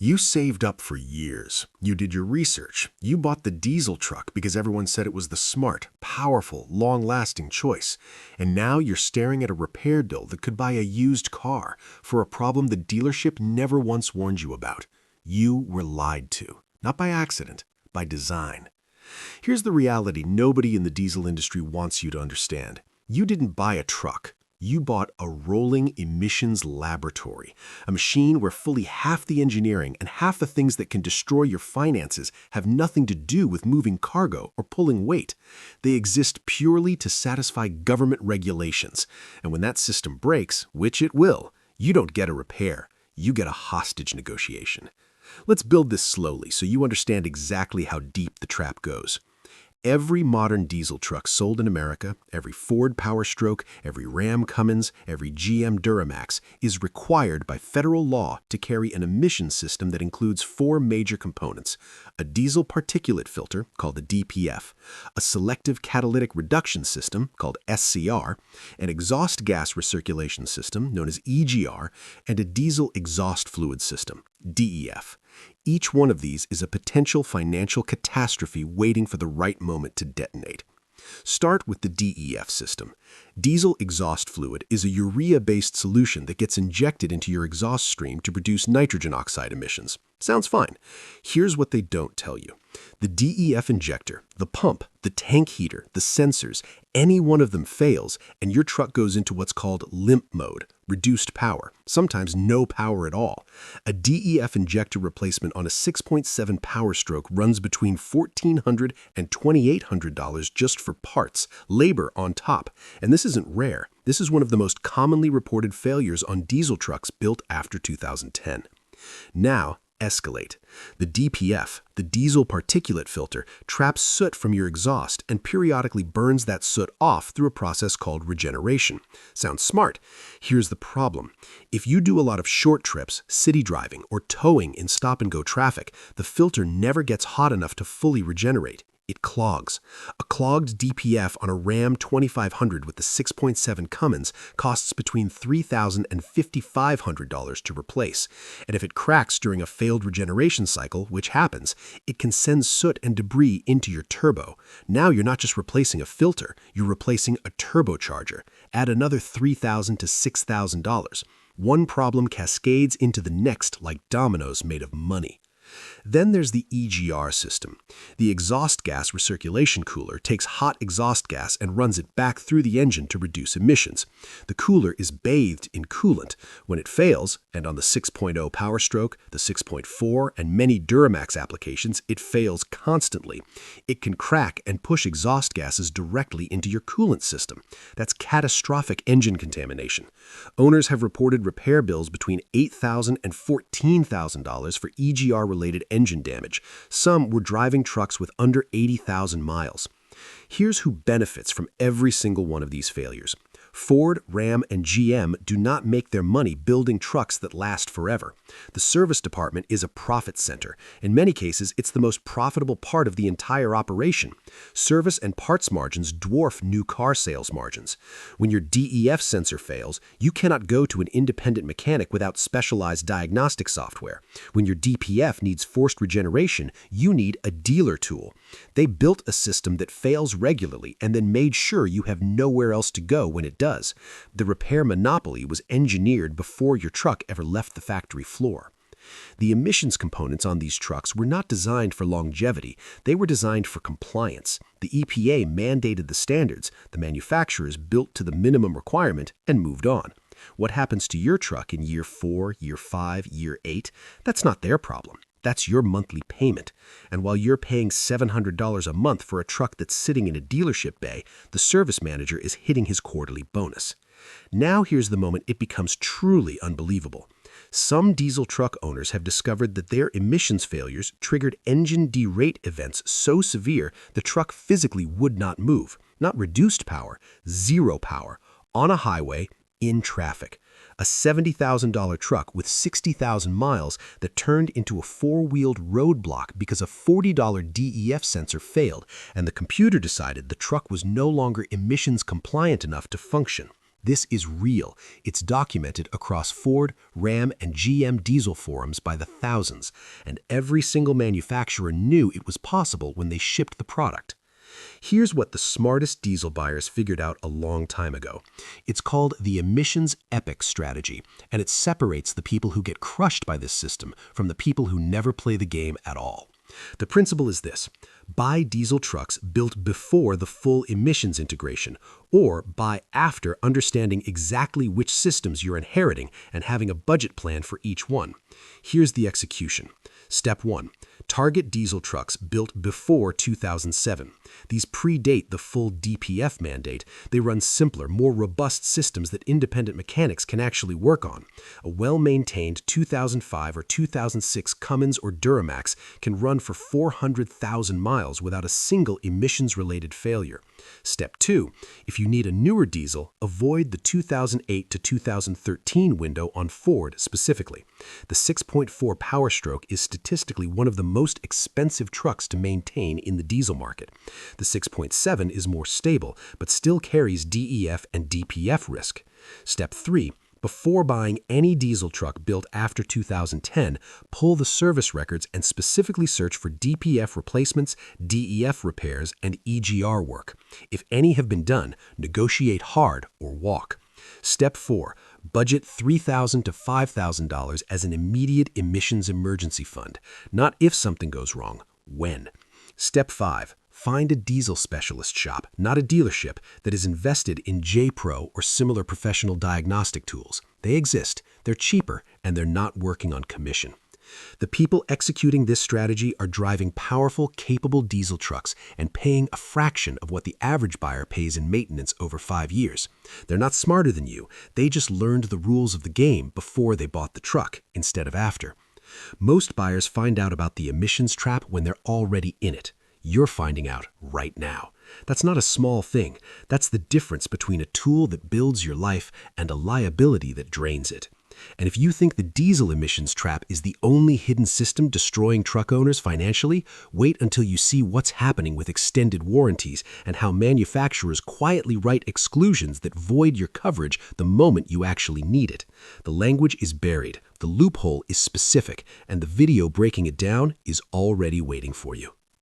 You saved up for years. You did your research. You bought the diesel truck because everyone said it was the smart, powerful, long-lasting choice. And now you're staring at a repair bill that could buy a used car for a problem the dealership never once warned you about. You were lied to. Not by accident, by design. Here's the reality nobody in the diesel industry wants you to understand. You didn't buy a truck. You bought a rolling emissions laboratory, a machine where fully half the engineering and half the things that can destroy your finances have nothing to do with moving cargo or pulling weight. They exist purely to satisfy government regulations. And when that system breaks, which it will, you don't get a repair. You get a hostage negotiation. Let's build this slowly so you understand exactly how deep the trap goes. Every modern diesel truck sold in America, every Ford Powerstroke, every Ram Cummins, every GM Duramax is required by federal law to carry an emission system that includes four major components: a diesel particulate filter, called a DPF, a selective catalytic reduction system, called SCR, an exhaust gas recirculation system, known as EGR, and a diesel exhaust fluid system, DEF. Each one of these is a potential financial catastrophe waiting for the right moment to detonate. Start with the DEF system. Diesel exhaust fluid is a urea-based solution that gets injected into your exhaust stream to produce nitrogen oxide emissions. Sounds fine. Here's what they don't tell you. The DEF injector, the pump, the tank heater, the sensors, any one of them fails, and your truck goes into what's called limp mode, reduced power, sometimes no power at all. A DEF injector replacement on a 6.7 Powerstroke runs between $1,400 and $2,800 just for parts, labor on top. And this isn't rare. This is one of the most commonly reported failures on diesel trucks built after 2010. Now, escalate. The DPF, the diesel particulate filter, traps soot from your exhaust and periodically burns that soot off through a process called regeneration. Sounds smart. Here's the problem. If you do a lot of short trips, city driving, or towing in stop-and-go traffic, the filter never gets hot enough to fully regenerate. It clogs. A clogged DPF on a Ram 2500 with the 6.7 Cummins costs between $3,000 and $5,500 to replace. And if it cracks during a failed regeneration cycle, which happens, it can send soot and debris into your turbo. Now you're not just replacing a filter, you're replacing a turbocharger. Add another $3,000 to $6,000. One problem cascades into the next like dominoes made of money. Then there's the EGR system. The exhaust gas recirculation cooler takes hot exhaust gas and runs it back through the engine to reduce emissions. The cooler is bathed in coolant. When it fails, and on the 6.0 Powerstroke, the 6.4, and many Duramax applications, it fails constantly. It can crack and push exhaust gases directly into your coolant system. That's catastrophic engine contamination. Owners have reported repair bills between $8,000 and $14,000 for EGR-related engine damage. Some were driving trucks with under 80,000 miles. Here's who benefits from every single one of these failures. Ford, Ram, and GM do not make their money building trucks that last forever. The service department is a profit center. In many cases, it's the most profitable part of the entire operation. Service and parts margins dwarf new car sales margins. When your DEF sensor fails, you cannot go to an independent mechanic without specialized diagnostic software. When your DPF needs forced regeneration, you need a dealer tool. They built a system that fails regularly and then made sure you have nowhere else to go when it does. The repair monopoly was engineered before your truck ever left the factory floor. The emissions components on these trucks were not designed for longevity. They were designed for compliance. The EPA mandated the standards. The manufacturers built to the minimum requirement and moved on. What happens to your truck in year 4, year 5, year 8? That's not their problem. That's your monthly payment. And while you're paying $700 a month for a truck that's sitting in a dealership bay, the service manager is hitting his quarterly bonus. Now here's the moment it becomes truly unbelievable. Some diesel truck owners have discovered that their emissions failures triggered engine derate events so severe the truck physically would not move. Not reduced power, zero power, on a highway, in traffic. A $70,000 truck with 60,000 miles that turned into a four-wheeled roadblock because a $40 DEF sensor failed and the computer decided the truck was no longer emissions compliant enough to function. This is real. It's documented across Ford, Ram, and GM diesel forums by the thousands, and every single manufacturer knew it was possible when they shipped the product. Here's what the smartest diesel buyers figured out a long time ago. It's called the emissions epic strategy, and it separates the people who get crushed by this system from the people who never play the game at all. The principle is this: buy diesel trucks built before the full emissions integration, or buy after understanding exactly which systems you're inheriting and having a budget plan for each one. Here's the execution. Step 1. Target diesel trucks built before 2007. These predate the full DPF mandate. They run simpler, more robust systems that independent mechanics can actually work on. A well-maintained 2005 or 2006 Cummins or Duramax can run for 400,000 miles without a single emissions-related failure. Step 2. If you need a newer diesel, avoid the 2008 to 2013 window on Ford specifically. The 6.4 Power Stroke is statistically one of the most expensive trucks to maintain in the diesel market. The 6.7 is more stable, but still carries DEF and DPF risk. Step 3. Before buying any diesel truck built after 2010, pull the service records and specifically search for DPF replacements, DEF repairs, and EGR work. If any have been done, negotiate hard or walk. Step 4. Budget $3,000 to $5,000 as an immediate emissions emergency fund. Not if something goes wrong, when. Step 5. Find a diesel specialist shop, not a dealership, that is invested in J-Pro or similar professional diagnostic tools. They exist, they're cheaper, and they're not working on commission. The people executing this strategy are driving powerful, capable diesel trucks and paying a fraction of what the average buyer pays in maintenance over 5 years. They're not smarter than you. They just learned the rules of the game before they bought the truck, instead of after. Most buyers find out about the emissions trap when they're already in it. You're finding out right now. That's not a small thing. That's the difference between a tool that builds your life and a liability that drains it. And if you think the diesel emissions trap is the only hidden system destroying truck owners financially, wait until you see what's happening with extended warranties and how manufacturers quietly write exclusions that void your coverage the moment you actually need it. The language is buried, the loophole is specific, and the video breaking it down is already waiting for you.